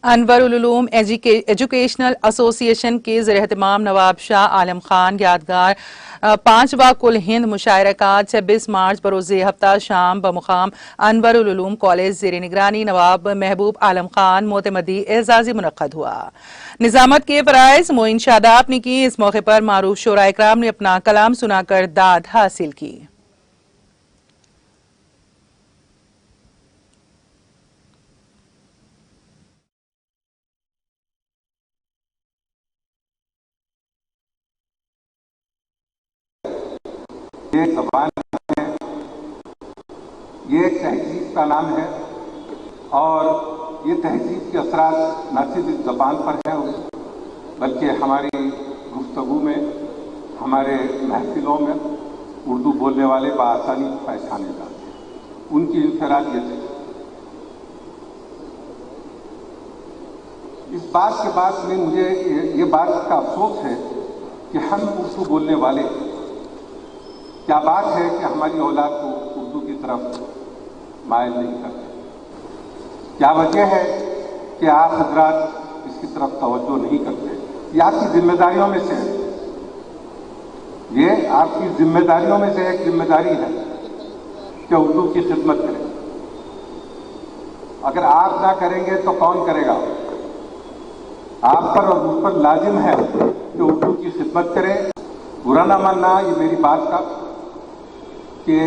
Anwarul Uloom educational ایسوسی ایشن کے زیر اہتمام نواب شاہ عالم خان یادگار 5واں کل ہند مشاعرہ کا 26 مارچ بروز ہفتہ شام بمقام انوارالعلوم کالج زیر نگرانی نواب محبوب عالم خان معتمدی اعزازی منعقد ہوا۔ نظامت کے فرائض معین شاداب نے کی۔ اس موقع پر معروف شعراء اکرام نے اپنا کلام سنا کر داد حاصل کی۔ یہ زبان ہے، یہ تہذیب کا نام ہے، اور یہ تہذیب کے اثرات نہ صرف اس زبان پر ہیں بلکہ ہماری گفتگو میں، ہمارے محفلوں میں اردو بولنے والے بآسانی پہچانے جاتے ہیں۔ ان کی انفرادیت ہے۔ اس بات کے بعد میں مجھے یہ بات کا افسوس ہے کہ ہم اردو بولنے والے کیا بات ہے کہ ہماری اولاد کو اردو کی طرف مائل نہیں کرتے؟ کیا وجہ ہے کہ آپ حضرات اس کی طرف توجہ نہیں کرتے؟ یہ آپ کی ذمہ داریوں میں سے ہے، یہ آپ کی ذمہ داریوں میں سے ایک ذمہ داری ہے کہ اردو کی خدمت کریں۔ اگر آپ نہ کریں گے تو کون کرے گا؟ آپ پر اور مجھ پر لازم ہے کہ اردو کی خدمت کریں۔ برا نہ ماننا یہ میری بات کا کہ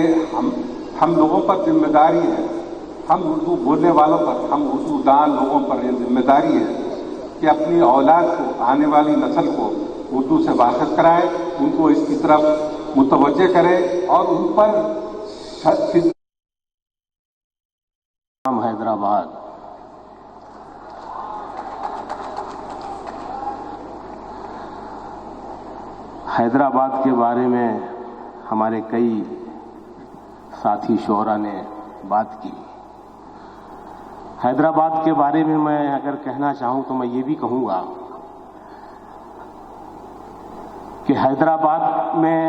ہم لوگوں پر ذمہ داری ہے، ہم اردو بولنے والوں پر، ہم اردو دان لوگوں پر یہ ذمہ داری ہے کہ اپنی اولاد کو، آنے والی نسل کو اردو سے واقف کرائیں، ان کو اس کی طرف متوجہ کریں اور ان پر حیدرآباد حیدرآباد کے بارے میں ہمارے کئی ساتھی شعراء نے بات کی۔ حیدرآباد کے بارے میں اگر کہنا چاہوں تو میں یہ بھی کہوں گا کہ حیدرآباد میں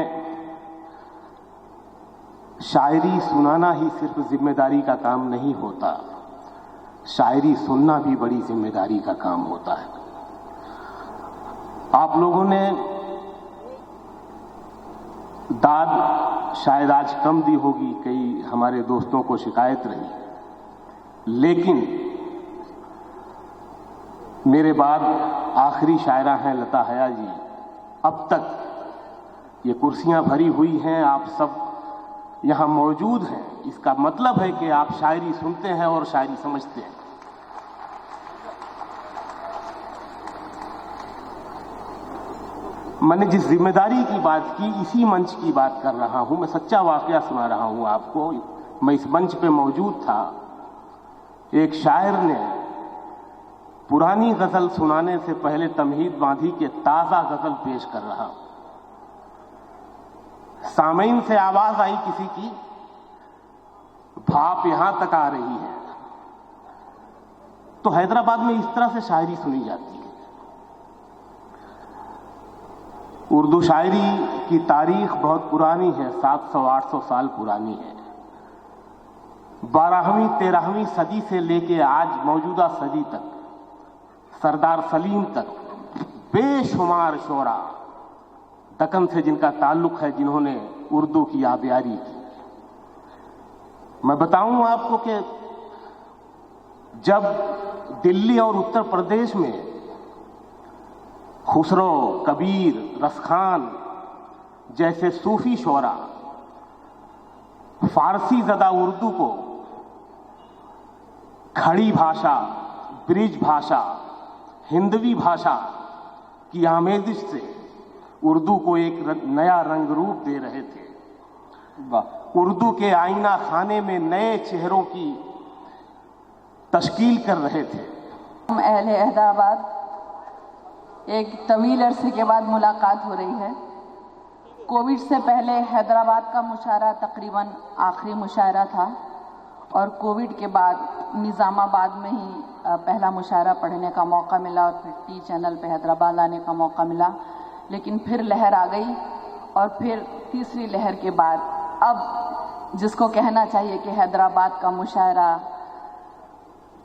شاعری سنانا ہی صرف ذمہ داری کا کام نہیں ہوتا، شاعری سننا بھی بڑی ذمہ داری کا کام ہوتا ہے۔ آپ لوگوں نے داد شاید آج کم دی ہوگی، کئی ہمارے دوستوں کو شکایت رہی، لیکن میرے بعد آخری شاعرہ ہیں لتا حیا جی۔ اب تک یہ کرسیاں بھری ہوئی ہیں، آپ سب یہاں موجود ہیں، اس کا مطلب ہے کہ آپ شاعری سنتے ہیں اور شاعری سمجھتے ہیں۔ میں نے جس ذمہ داری کی بات کی، اسی منچ کی بات کر رہا ہوں، میں سچا واقعہ سنا رہا ہوں آپ کو۔ میں اس منچ پہ موجود تھا، ایک شاعر نے پرانی غزل سنانے سے پہلے تمہید باندھی کہ تازہ غزل پیش کر رہا ہوں۔ سامعین سے آواز آئی کسی کی، بھاپ یہاں تک آ رہی ہے۔ تو حیدرآباد میں اس طرح سے شاعری سنی جاتی ہے۔ اردو شاعری کی تاریخ بہت پرانی ہے، 700-800 سال پرانی ہے۔ 12ویں 13ویں صدی سے لے کے آج موجودہ صدی تک، سردار سلیم تک بے شمار شعراء دکن سے جن کا تعلق ہے، جنہوں نے اردو کی آبیاری کی۔ میں بتاؤں آپ کو کہ جب دلی اور اتر پردیش میں خسرو، کبیر، رسخان جیسے صوفی شعراء فارسی زدہ اردو کو کھڑی بھاشا، برج بھاشا، ہندوی بھاشا کی آمیزش سے اردو کو ایک نیا رنگ روپ دے رہے تھے، اردو کے آئینہ خانے میں نئے چہروں کی تشکیل کر رہے تھے۔ اہل حیدرآباد، ایک طویل عرصے کے بعد ملاقات ہو رہی ہے۔ کووڈ سے پہلے حیدرآباد کا مشاعرہ تقریباً آخری مشاعرہ تھا، اور کووڈ کے بعد نظام آباد میں ہی پہلا مشاعرہ پڑھنے کا موقع ملا، اور پھر ٹی چینل پہ حیدرآباد آنے کا موقع ملا۔ لیکن پھر لہر آ گئی، اور پھر تیسری لہر کے بعد اب جس کو کہنا چاہیے کہ حیدرآباد کا مشاعرہ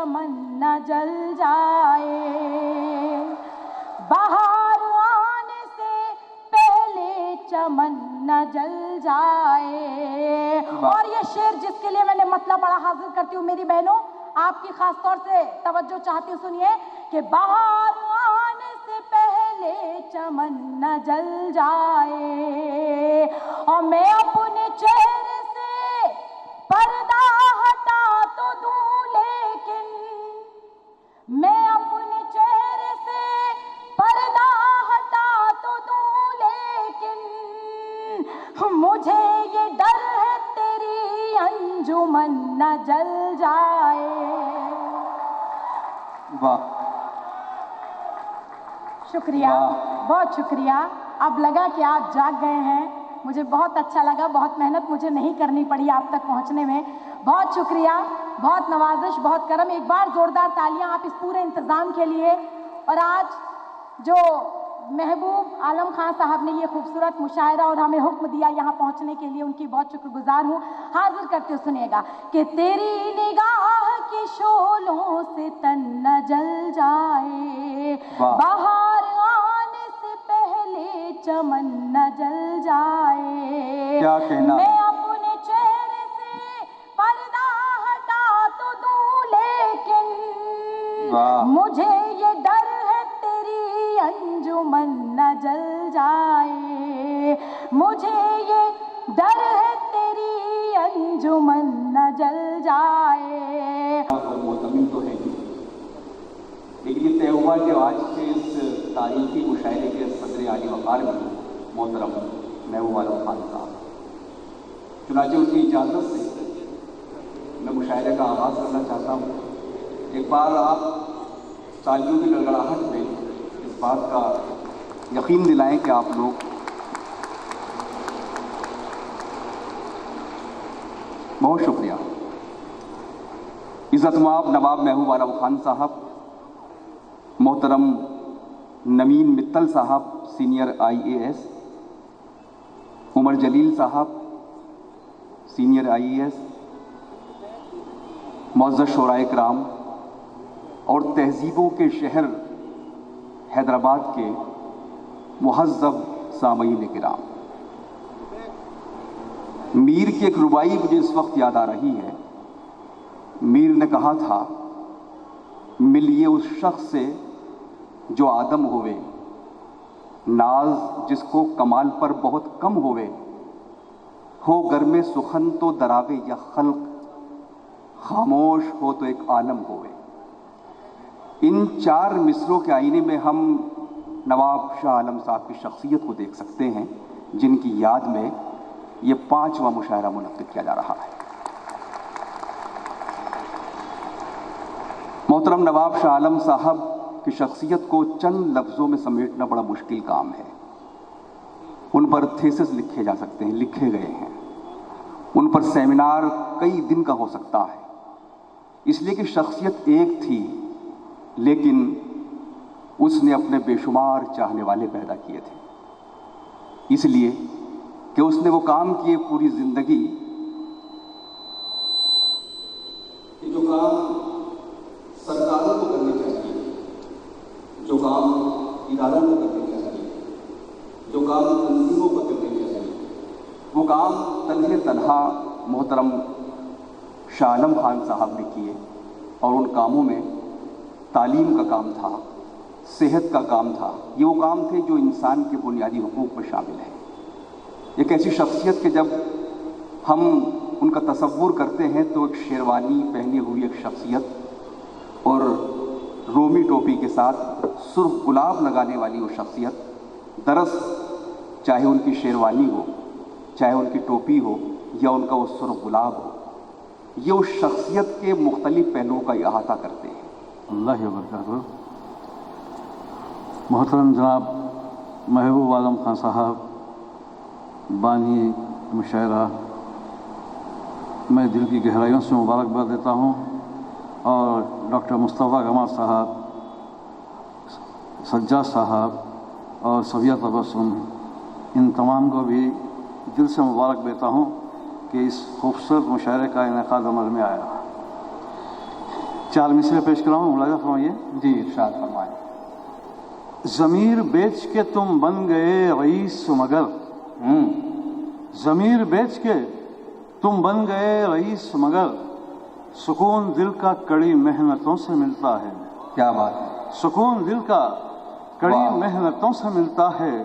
چمن نہ جل جائے، بہار آنے سے پہلے چمن نہ جل جائے۔ اور یہ شعر جس کے لیے میں نے مطلب بڑا حاصل کرتی ہوں میری بہنوں، آپ کی خاص طور سے توجہ چاہتی ہوں، سنیے کہ بہار آنے سے پہلے چمن نہ جل جائے، اور میں اپنے چہرے سے پردہ ہٹا تو دوں، لیکن میں اپنے چہرے سے پردہ ہٹا تو دوں، لیکن مجھے یہ ڈر ہے تیری انجمن نہ جل جائے۔ واہ، شکریہ، بہت شکریہ۔ اب لگا کہ آپ جاگ گئے ہیں، مجھے بہت اچھا لگا، بہت محنت مجھے نہیں کرنی پڑی آپ تک پہنچنے میں، بہت شکریہ، بہت نوازش، بہت کرم۔ ایک بار زوردار تالیاں آپ اس پورے انتظام کے لیے۔ اور آج جو محبوب عالم خان صاحب نے یہ خوبصورت مشاعرہ اور ہمیں حکم دیا یہاں پہنچنے کے لیے، ان کی بہت شکر گزار ہوں۔ حاضر کرتے ہو، سنیے گا کہ تیری نگاہ کے شعلوں سے تن نہ جل جائے، بہار آنے سے پہلے چمن نہ جل جائے، کیا کہنا میں اپنے چہرے سے پردہ ہٹا تو دوں، لیکن مجھے یہ ڈر ہے تیری انجمن نہ جل جائے، مجھے یہ ڈر ہے تیری انجمن نہ جل جائے۔ محتمل تو ہے ہی، لیکن یہ طے ہوا کہ آج کے اس تاریخی مشاعرے کے صدر عالی وقار میں محترم محبوب عالم خان صاحب، چنانچہ ان کی اجازت سے میں مشاعرے کا آغاز کرنا چاہتا ہوں۔ ایک بار آپ تالیوں کی گڑگڑاہٹ میں اس بات کا یقین دلائیں کہ آپ لوگ بہت شکریہ۔ عزت مآب نواب محبوب عالم خان صاحب، محترم نمین متل صاحب سینئر IAS، عمر جلیل صاحب سینئر IAS، معزز شورائے کرام اور تہذیبوں کے شہر حیدرآباد کے مہذب سامعین کرام، میر کی ایک ربائی مجھے اس وقت یاد آ رہی ہے۔ میر نے کہا تھا، ملیے اس شخص سے جو آدم ہوئے، ناز جس کو کمال پر بہت کم ہوئے، ہو گر میں سخن تو دراوے یا خلق، خاموش ہو تو ایک عالم ہوئے۔ ان چار مصروں کے آئینے میں ہم نواب شاہ عالم صاحب کی شخصیت کو دیکھ سکتے ہیں، جن کی یاد میں یہ 5واں مشاعرہ منعقد کیا جا رہا ہے۔ محترم نواب شاہ عالم صاحب کی شخصیت کو چند لفظوں میں سمیٹنا بڑا مشکل کام ہے۔ ان پر تھیسس لکھے جا سکتے ہیں، لکھے گئے ہیں، ان پر سیمینار کئی دن کا ہو سکتا ہے، اس لیے کہ شخصیت ایک تھی، لیکن اس نے اپنے بے شمار چاہنے والے پیدا کیے تھے، اس لیے کہ اس نے وہ کام کیے پوری زندگی کہ جو کام سرکاروں کو کرنے چاہیے، جو کام اداروں کو کرنے چاہیے، جو کام تنظیموں کو کرنے چاہیے، وہ کام تنہا محترم شاہ عالم خان صاحب نے کیے۔ اور ان کاموں میں تعلیم کا کام تھا، صحت کا کام تھا، یہ وہ کام تھے جو انسان کے بنیادی حقوق میں شامل ہیں۔ ایک ایسی شخصیت کہ جب ہم ان کا تصور کرتے ہیں تو ایک شیروانی پہنی ہوئی ایک شخصیت اور رومی ٹوپی کے ساتھ سرخ گلاب لگانے والی وہ شخصیت، درس چاہے ان کی شیروانی ہو، چاہے ان کی ٹوپی ہو یا ان کا وہ سرخ گلاب ہو، یہ اس شخصیت کے مختلف پہلوؤں کا احاطہ کرتے ہیں۔ اللہ وبرکاتہ۔ محترم جناب محبوب عالم خان صاحب بانی مشاعرہ، میں دل کی گہرائیوں سے مبارکباد دیتا ہوں، اور ڈاکٹر مصطفیٰ کمال صاحب، سجاد صاحب اور صبیہ تبسم، ان تمام کو بھی دل سے مبارک دیتا ہوں کہ اس خوبصورت مشاعرے کا انعقاد عمل میں آیا۔ 4 مصرے پیش کر رہا ہوں، ملاحظہ فرمائیے. جی ارشاد فرمائیں. ضمیر بیچ کے تم بن گئے رئیس مگر، ضمیر بیچ کے تم بن گئے رئیس مگر، سکون دل کا کڑی محنتوں سے ملتا ہے. کیا بات ہے. سکون دل کا کڑی محنتوں سے ملتا ہے.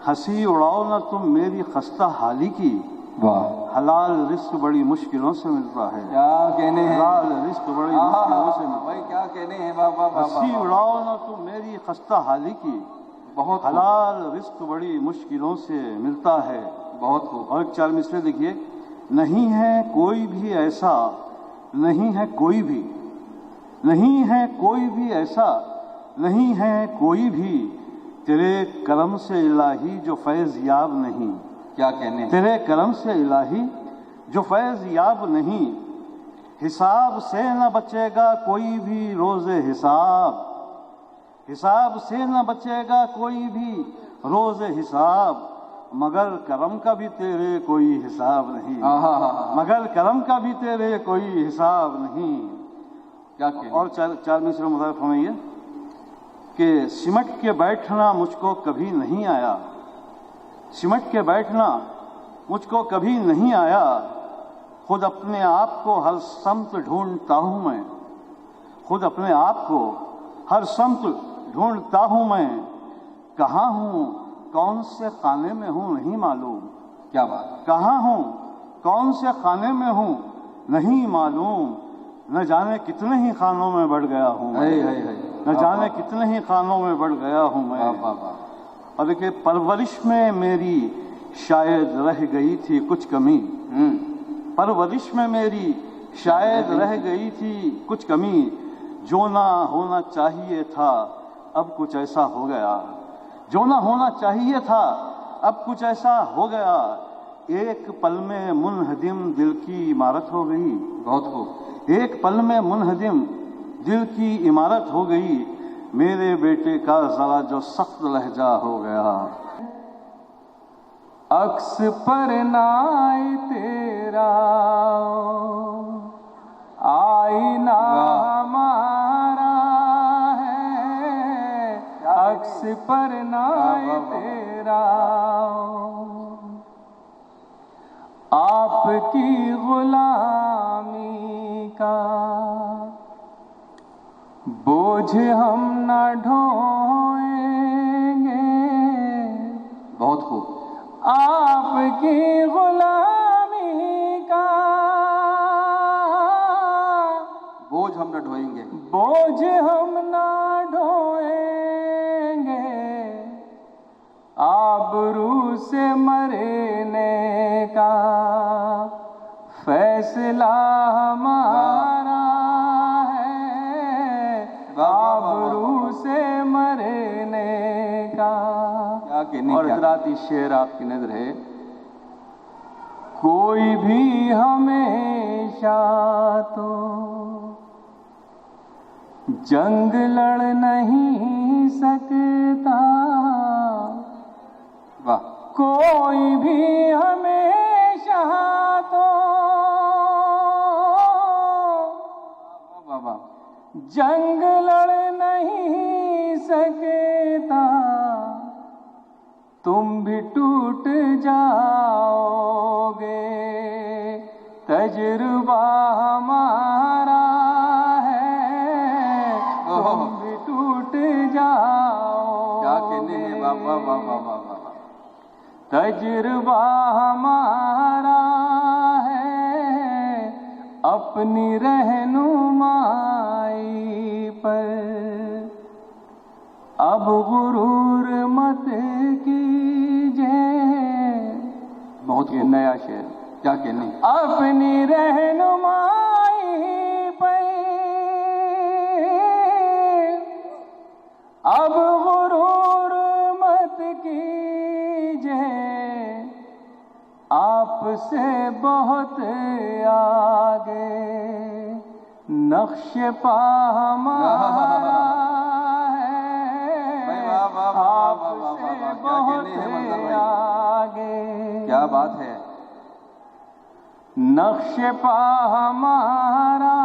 ہنسی اڑاؤ نہ تم میری خستہ حالی کی، واہ حلال رزق بڑی مشکلوں سے ملتا ہے. کیا کہنے ہیں. حلال رزق بڑی مشکلوں سے ملتا ہے. بھائی کیا کہنے ہیں. واہ واہ واہ ہنسی اڑاؤ نہ تم میری خستہ حالی کی، بہت حلال رزق بڑی مشکلوں سے ملتا ہے. بہت خوب. اور ایک 4 مصرے دیکھیے. نہیں ہے کوئی بھی ایسا، نہیں ہے کوئی بھی، نہیں ہے کوئی بھی ایسا، نہیں ہے کوئی بھی تیرے کرم سے الہی جو فیض یاب نہیں. کیا کہنے ہیں. تیرے کرم سے الہی جو فیض یاب نہیں. حساب سے نہ بچے گا کوئی بھی روز حساب، حساب سے نہ بچے گا کوئی بھی روز حساب، مگر کرم کا بھی تیرے کوئی حساب نہیں. مگر کرم کا بھی تیرے کوئی حساب نہیں. کیا کہنے. اور 4 مصرے مطابق فرمائیے کہ سمٹ کے بیٹھنا مجھ کو کبھی نہیں آیا، سمٹ کے بیٹھنا مجھ کو کبھی نہیں آیا. خود اپنے آپ کو ہر سمت ڈھونڈتا ہوں میں، خود اپنے آپ کو ہر سمت ڈھونڈتا ہوں میں. کہاں ہوں کون سے خانے میں ہوں نہیں معلوم. کیا بات. کہاں ہوں کون سے خانے میں ہوں نہیں معلوم. نہ جانے کتنے ہی خانوں میں بڑھ گیا ہوں میں، نہ جانے کتنے ہی خانوں میں بڑھ گیا ہوں میں. اور دیکھیے پرورش میں میری شاید رہ گئی تھی کچھ کمی، پرورش میں میری شاید رہ گئی تھی کچھ کمی. جو نہ ہونا چاہیے تھا اب کچھ ایسا ہو گیا، جو نہ ہونا چاہیے تھا اب کچھ ایسا ہو گیا. ایک پل میں منہدم دل کی عمارت ہو گئی. بہت خوب. ایک پل میں منہدم دل کی عمارت ہو گئی. میرے بیٹے کا ذرا جو سخت لہجہ ہو گیا. عکس پر نائے تیرا آئینہ ہمارا ہے، عکس پر نائے تیرا آپ کی غلامی کا بوجھ ہم نہ ڈھوئیں گے. بہت خوب. آپ کی غلامی کا بوجھ ہم نہ ڈھوئیں گے، بوجھ ہم نہ ڈھوئیں گے. آبرو سے مرنے کا فیصلہ ہمارا ہے، آبرو سے مرنے کا. اور حضرات اس شعر آپ کی نظر ہے. کوئی بھی ہمیشہ تو جنگ لڑ نہیں سکتا، واہ. کوئی بھی ہمیشہ تو جنگ لڑ نہیں سکتا. تم بھی ٹوٹ جاؤ گے، تجربہ ہمارا ہے. تم بھی ٹوٹ جاؤ. کیا کہنے ہیں. واہ واہ واہ واہ واہ واہ. تجربہ ہمارا ہے، اپنی رہنمائی پر اب غرور مت کیجیے. بہت یہ نیا شعر. کیا کہنے. اپنی رہنمائی پر اب غرور مت کیجیے. آپ سے بہت آگے نقش پا ہمارا ہے، آپ سے بہت آگے. کیا بات ہے. نقش پا ہمارا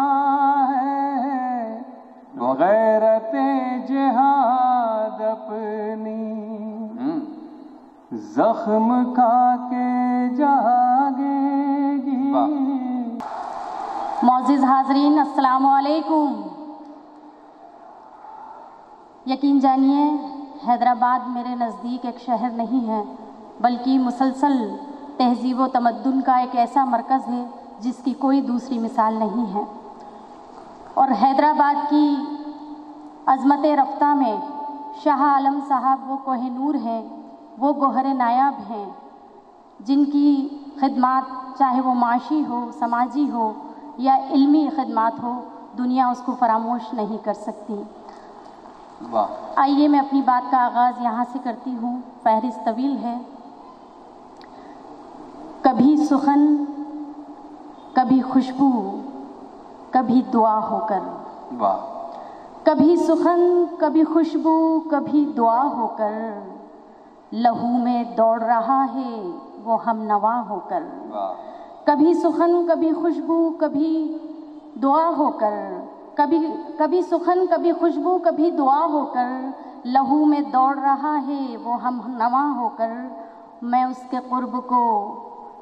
ہے، غیرت جہاد اپنی زخم کھا کے جاگے گی. معزز حاضرین السلام علیکم. یقین جانیے حیدرآباد میرے نزدیک ایک شہر نہیں ہے بلکہ مسلسل تہذیب و تمدن کا ایک ایسا مرکز ہے جس کی کوئی دوسری مثال نہیں ہے. اور حیدرآباد کی عظمت رفتہ میں شاہ عالم صاحب وہ کوہ نور ہیں، وہ گوہر نایاب ہیں جن کی خدمات چاہے وہ معاشی ہو، سماجی ہو یا علمی خدمات ہو، دنیا اس کو فراموش نہیں کر سکتی. آئیے میں اپنی بات کا آغاز یہاں سے کرتی ہوں. فہرست طویل ہے. کبھی سخن، کبھی خوشبو، کبھی دعا ہو کر. کبھی سخن، کبھی خوشبو، کبھی دعا ہو کر، لہو میں دوڑ رہا ہے وہ ہم نوا ہو کر. کبھی سخن، کبھی خوشبو، کبھی دعا ہو کر، کبھی سخن، کبھی خوشبو، کبھی دعا ہو کر، لہو میں دوڑ رہا ہے وہ ہم نوا ہو کر. میں اس کے قرب کو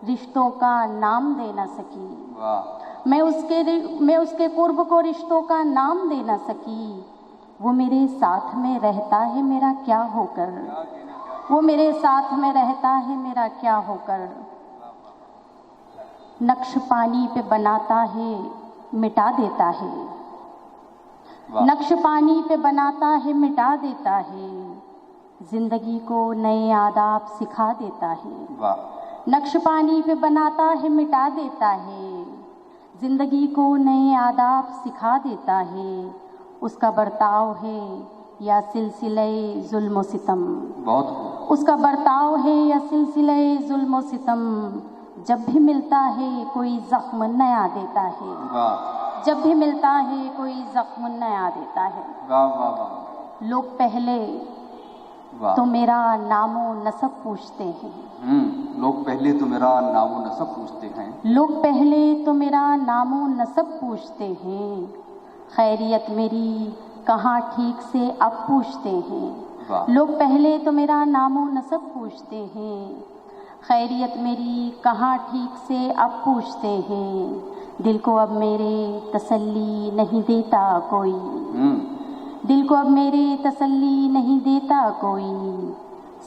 رشتوں کا نام دے نہ سکی. میں اس کے قرب کو رشتوں کا نام دے نہ سکی. وہ میرے ساتھ میں رہتا ہے میرا کیا ہو کر. وہ میرے ساتھ میں رہتا ہے میرا کیا ہو کر. نقش پانی پہ بناتا ہے مٹا دیتا ہے. نقش پانی پہ بناتا ہے مٹا دیتا ہے. زندگی کو نئے آداب سکھا دیتا ہے. نقش پانی پہ بناتا ہے مٹا دیتا ہے. زندگی کو نئے آداب سکھا دیتا ہے. اس کا برتاؤ ہے یا سلسلہ ظلم و ستم. اس کا برتاؤ ہے یا سلسلہ ظلم و ستم. جب بھی ملتا ہے کوئی زخم نیا دیتا ہے. جب بھی ملتا ہے کوئی زخم نیا دیتا ہے. لوگ پہلے تو میرا نام و نسب پوچھتے ہیں. لوگ پہلے تو میرا نام و نسب پوچھتے ہیں. لوگ پہلے تو میرا نام و نسب پوچھتے ہیں. خیریت میری کہاں ٹھیک سے اب پوچھتے ہیں. لوگ پہلے تو میرا نام و نسب پوچھتے ہیں. خیریت میری کہاں ٹھیک سے اب پوچھتے ہیں. دل کو اب میرے تسلی نہیں دیتا کوئی. دل کو اب میرے تسلی نہیں دیتا کوئی.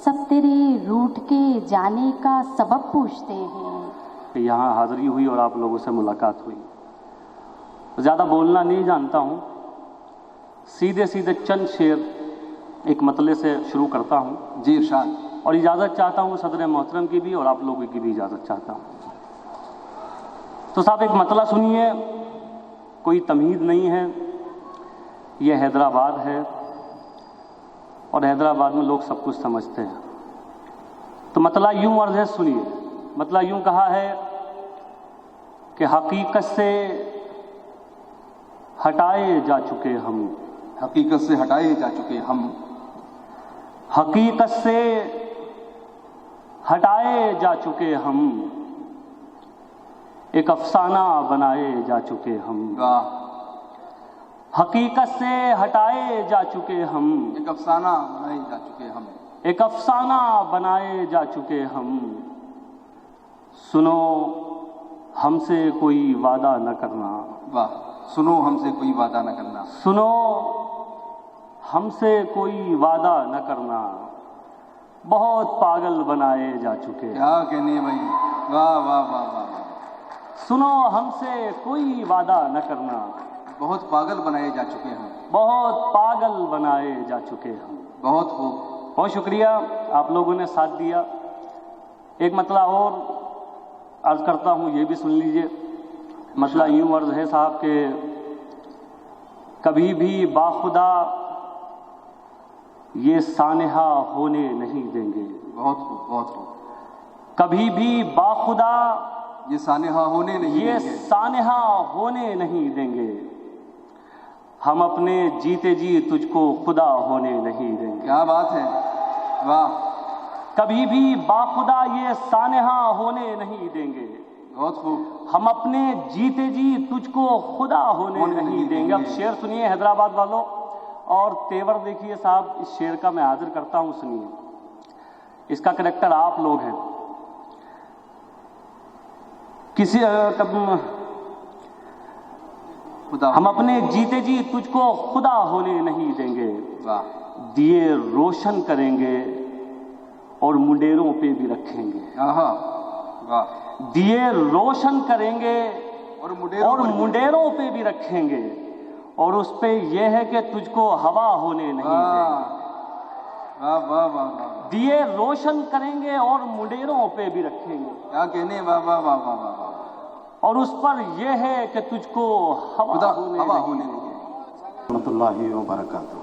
سب تیرے روٹ کے جانے کا سبب پوچھتے ہیں. یہاں حاضری ہوئی اور آپ لوگوں سے ملاقات ہوئی. زیادہ بولنا نہیں جانتا ہوں، سیدھے چند شعر ایک مطلع سے شروع کرتا ہوں. جی ارشاد. اور اجازت چاہتا ہوں صدر محترم کی بھی اور آپ لوگوں کی بھی اجازت چاہتا ہوں. تو صاحب ایک مطلع سنیے، کوئی تمہید نہیں ہے، یہ حیدرآباد ہے اور حیدرآباد میں لوگ سب کچھ سمجھتے ہیں. تو مطلع یوں عرض ہے، سنیے. مطلع یوں کہا ہے کہ حقیقت سے ہٹائے جا چکے ہم. حقیقت سے ہٹائے جا چکے ہم. حقیقت سے ہٹائے جا چکے ہم. ایک افسانہ بنائے جا چکے ہم. حقیقت سے ہٹائے جا چکے ہم. ایک افسانہ بنائے جا چکے ہم. ایک افسانہ بنائے جا چکے ہم. سنو ہم سے کوئی وعدہ نہ کرنا. واہ. سنو ہم سے کوئی وعدہ نہ کرنا. سنو ہم سے کوئی وعدہ نہ کرنا. بہت پاگل بنائے جا چکے. کیا کہنے بھائی. واہ واہ واہ واہ. سنو ہم سے کوئی وعدہ نہ کرنا. بہت پاگل بنائے جا چکے ہیں. بہت پاگل بنائے جا چکے ہم. بہت خوب. بہت شکریہ آپ لوگوں نے ساتھ دیا. ایک مطلع اور عرض کرتا ہوں، یہ بھی سن لیجئے. مطلع یوں عرض ہے صاحب کہ کبھی بھی باخدا یہ سانحہ ہونے نہیں دیں گے. بہت خوب بہت خوب. کبھی بھی باخدا یہ سانحہ ہونے نہیں دیں گے. یہ سانحہ ہونے نہیں دیں گے. ہم اپنے جیتے جی تجھ کو خدا ہونے نہیں دیں گے. کیا بات ہے. واہ. کبھی بھی باخدا یہ سانحہ ہونے نہیں دیں گے. بہت خوب. ہم اپنے جیتے جی تجھ کو خدا ہونے نہیں دیں گے. اب شعر سنیے حیدرآباد والوں. اور تیور دیکھیے صاحب، اس شعر کا میں حاضر کرتا ہوں، سنیے. اس کا کریکٹر آپ لوگ ہیں. کسی ہم اپنے جیتے جی تجھ کو خدا ہونے نہیں دیں گے، دیے روشن کریں گے اور منڈیروں پہ بھی رکھیں گے. دیے روشن کریں گے اور منڈیروں پہ بھی رکھیں گے، اور اس پہ یہ ہے کہ تجھ کو ہوا ہونے نہیں دیں گے. دیے روشن کریں گے اور منڈیروں پہ بھی رکھیں گے. کیا کہنے، واہ واہ واہ واہ واہ. اور اس پر یہ ہے کہ تجھ کو ہوا ہونے نہیں دیں گے. رحمۃ اللہ وبرکاتہ.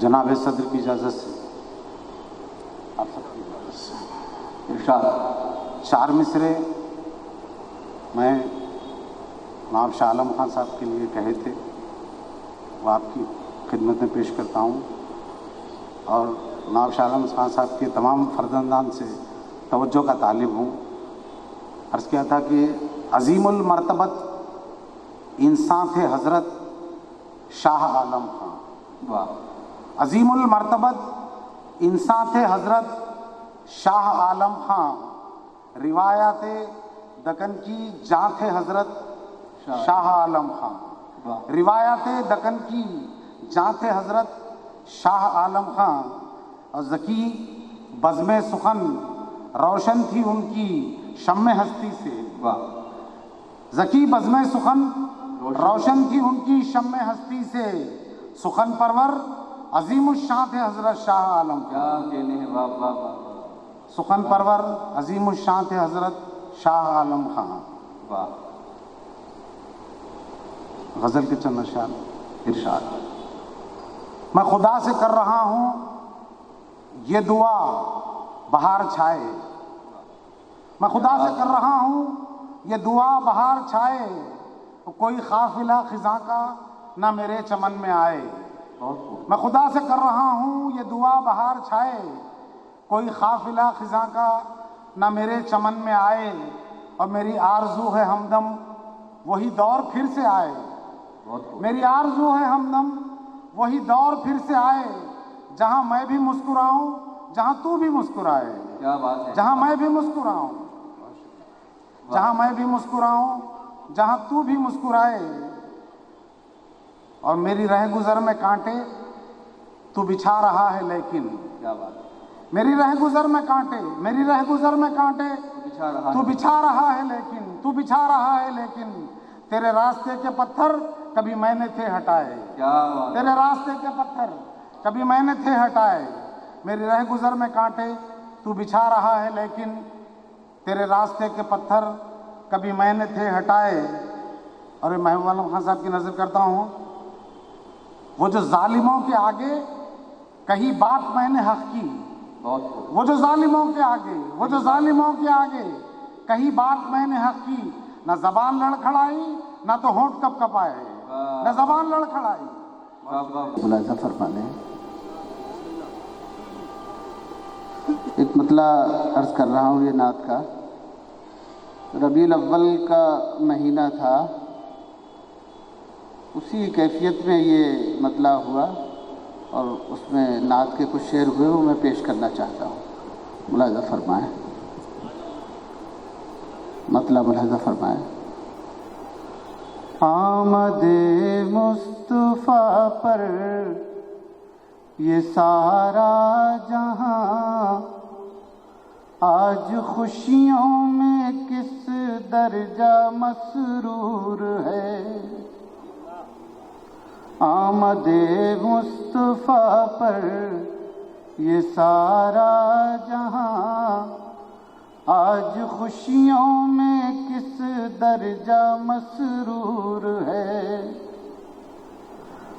جناب صدر کی اجازت سے، آپ سب کی اجازت سے ارشاد 4 مصرے میں نواب شاہ عالم خان صاحب کے لیے کہے تھے، وہ آپ کی خدمت میں پیش کرتا ہوں. اور نواب شاہ عالم خان صاحب کے تمام فرزندان سے توجہ کا طالب ہوں. عرض کیا تھا کہ عظیم المرتبت انسان تھے حضرت شاہ عالم خان. عظیم المرتبت انسان تھے حضرت شاہ عالم خان. روایات دکن کی جاں تھے حضرت شاہ عالم خان. روایات دکن کی جاں تھے حضرت شاہ عالم خان. اور ذکی بزم سخن روشن تھی ان کی شمع ہستی سے. ذکی بزم سخن روشن تھی ان کی شمع ہستی سے. سخن پرور عظیم الشان تھے حضرت شاہ عالم خان. سخن پرور عظیم الشان تھے حضرت شاہ عالم خان. غزل کے چند اشعار ارشاد. میں خدا سے کر رہا ہوں یہ دعا بہار چھائے. میں خدا سے کر رہا ہوں یہ دعا بہار چھائے. کوئی قافلہ خزاں کا نہ میرے چمن میں آئے. میں خدا سے کر رہا ہوں یہ دعا بہار چھائے. کوئی قافلہ خزاں کا نہ میرے چمن میں آئے. اور میری آرزو ہے ہمدم وہی دور پھر سے آئے. میری آرزو ہے ہمدم وہی دور پھر سے آئے. جہاں میں بھی مسکراؤں جہاں تو بھی مسکرائے. جہاں میں بھی مسکراؤں جہاں میں بھی مسکراؤں جہاں تو بھی مسکرائے. اور میری رہ گزر میں کانٹے تو بچھا رہا ہے لیکن. میری رہ گزر میں کانٹے میری رہ گزر میں کانٹے تو بچھا رہا ہے لیکن. تو بچھا رہا ہے لیکن. تیرے راستے کے پتھر کبھی میں نے تھے ہٹائے. تیرے راستے کے پتھر کبھی میں نے تھے ہٹائے. میری رہ گزر میں کانٹے تو بچھا رہا ہے لیکن. تیرے راستے کے پتھر کبھی میں نے تھے ہٹائے. اور محبوب عالم خان صاحب کی نظر کرتا ہوں. وہ جو ظالموں کے آگے کہی بات میں نے حق کی. وہ جو ظالموں کے آگے وہ جو ظالموں کے آگے کہی بات میں نے حق کی. نہ زبان لڑکھڑائی نہ تو ہونٹ کپ کپائے. نہ زبان لڑکھڑائی. ملاحظہ فرمانے ایک مطلع عرض کر رہا ہوں. یہ نعت کا ربیع الاول کا مہینہ تھا، اسی کیفیت میں یہ مطلع ہوا اور اس میں نعت کے کچھ شعر ہوئے وہ میں پیش کرنا چاہتا ہوں. ملاحظہ فرمائیں. مطلع ملاحظہ فرمائیں. آمد مصطفیٰ پر یہ سارا جہاں آج خوشیوں میں کس درجہ مسرور ہے. آمد مصطفیٰ پر یہ سارا جہاں آج خوشیوں میں کس درجہ مسرور ہے.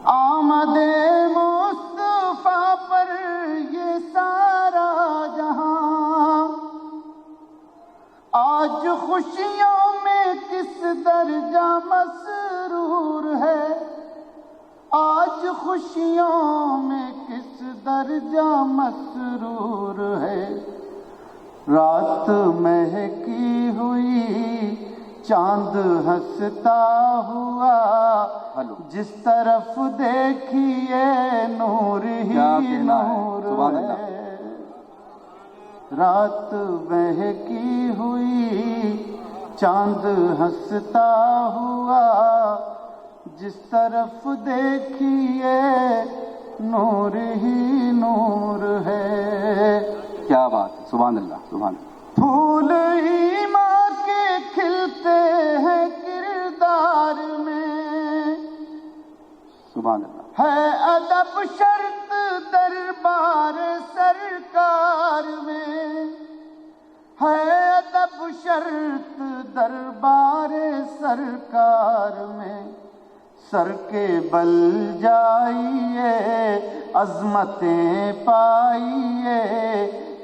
آمد مصطفیٰ پر یہ سارا جہاں آج خوشیوں میں کس درجہ مسرور ہے. آج خوشیوں میں کس درجہ مسرور ہے. رات مہکی ہوئی چاند ہنستا ہوا جس طرف دیکھیے نور ہی نور ہے، رات بہکی ہوئی چاند ہنستا ہوا جس طرف دیکھیے نور ہی نور ہے. کیا بات ہے، سبحان اللہ سبحان اللہ. پھول ہی ماں کے کھلتے ہیں کردار میں، سبحان اللہ. ہے ادب شرط دربار سرکار میں، ہے ادب شرط دربار سرکار میں. سر کے بل جائیے عظمتیں پائیے،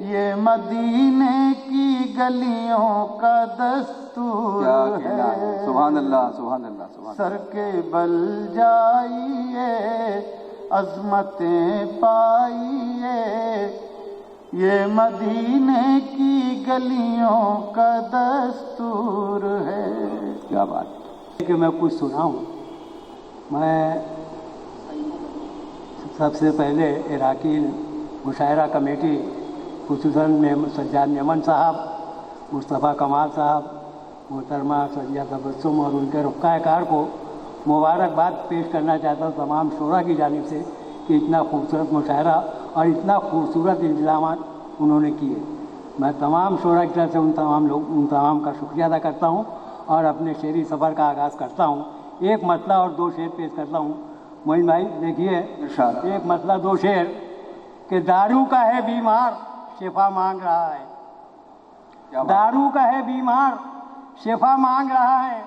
یہ مدینے کی گلیوں کا دستور ہے. سبحان اللہ سبحان اللہ سبحان. سر کے بل جائیے عظمتیں پائیے، یہ مدینے کی گلیوں کا دستور ہے. کیا بات کہ میں کچھ سناؤں. میں سب سے پہلے اراکین مشاعرہ کمیٹی خصوصاً سجاد میمن صاحب، مصطفیٰ کمال صاحب، محترمہ سجیہ تبسم اور ان کے رفقائے کار کو مبارکباد پیش کرنا چاہتا ہوں تمام شعراء کی جانب سے کہ اتنا خوبصورت مشاعرہ اور اتنا خوبصورت انتظامات انہوں نے کیے. میں تمام شعراء کی طرف سے ان تمام کا شکریہ ادا کرتا ہوں اور اپنے شعری سفر کا آغاز کرتا ہوں. ایک مسئلہ اور دو شعر پیش کرتا ہوں. معین بھائی دیکھیے، ایک مسئلہ دو شعر کہ دارو کا ہے بیمار شفا مانگ رہا ہے، دارو کا ہے بیمار شفا مانگ رہا ہے،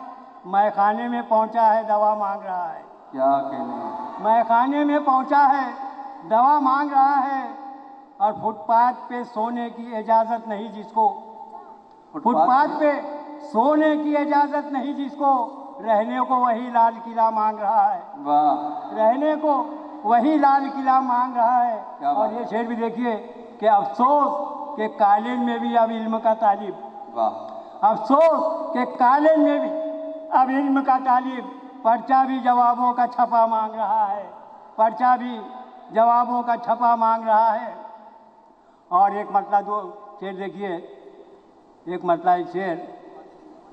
مے خانے میں پہنچا ہے دوا مانگ رہا ہے. کیا کہنے، مے خانے میں پہنچا ہے دوا مانگ رہا ہے، اور فٹ پاتھ پہ سونے کی اجازت نہیں جس کو، فٹ پاتھ پہ سونے کی اجازت نہیں جس کو، رہنے کو وہی لال قلعہ مانگ رہا ہے. واہ، رہنے کو وہی لال قلعہ مانگ رہا ہے. اور یہ شعر بھی دیکھیے کہ افسوس کہ کالج میں بھی اب علم کا طالب، واہ، افسوس کہ کالج میں بھی اب علم کا طالب، پرچہ بھی جوابوں کا چھپا مانگ رہا ہے، پرچہ بھی جوابوں کا چھپا مانگ رہا ہے. اور ایک مرتبہ دو شعر دیکھیے، ایک مرتبہ ایک شعر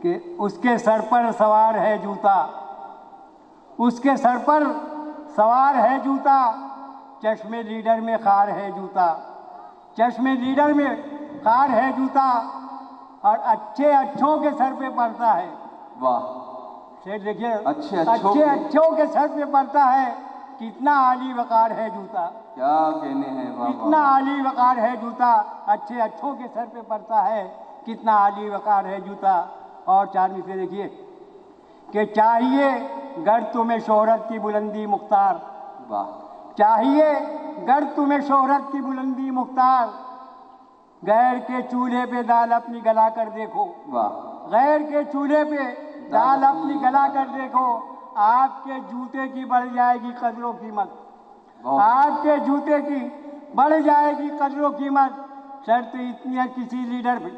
کہ اس کے سر پر سوار ہے جوتا، اس کے سر پر سوار ہے جوتا، چشم لیڈر میں خار ہے جوتا، چشم لیڈر میں خار ہے جوتا، اور اچھے اچھوں کے سر پہ پڑتا ہے. واہ، شعر دیکھیے، اچھے اچھوں کے سر پہ پڑتا ہے، کتنا عالی وقار ہے جوتا. کیا کہنے ہیں، کتنا عالی وقار ہے جوتا، اچھے اچھوں کے سر پہ پڑتا ہے، کتنا عالی وقار ہے جوتا. اور چار سے دیکھیے کہ چاہیے گر تمہیں شہرت کی بلندی مختار، واہ، چاہیے گر تمہیں شہرت کی بلندی مختار، غیر کے چولہے پہ دال اپنی گلا کر دیکھو، واہ، غیر کے چولہے پہ دال اپنی گلا کر دیکھو، آپ کے جوتے کی بڑھ جائے گی قدر و قیمت، آپ کے جوتے کی بڑھ جائے گی قدر و قیمت. شرط اتنی ہے کسی لیڈر پہ،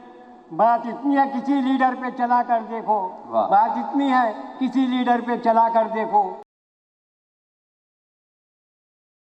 بات اتنی ہے کسی لیڈر پہ چلا کر دیکھو، بات اتنی ہے کسی لیڈر پہ چلا کر دیکھو.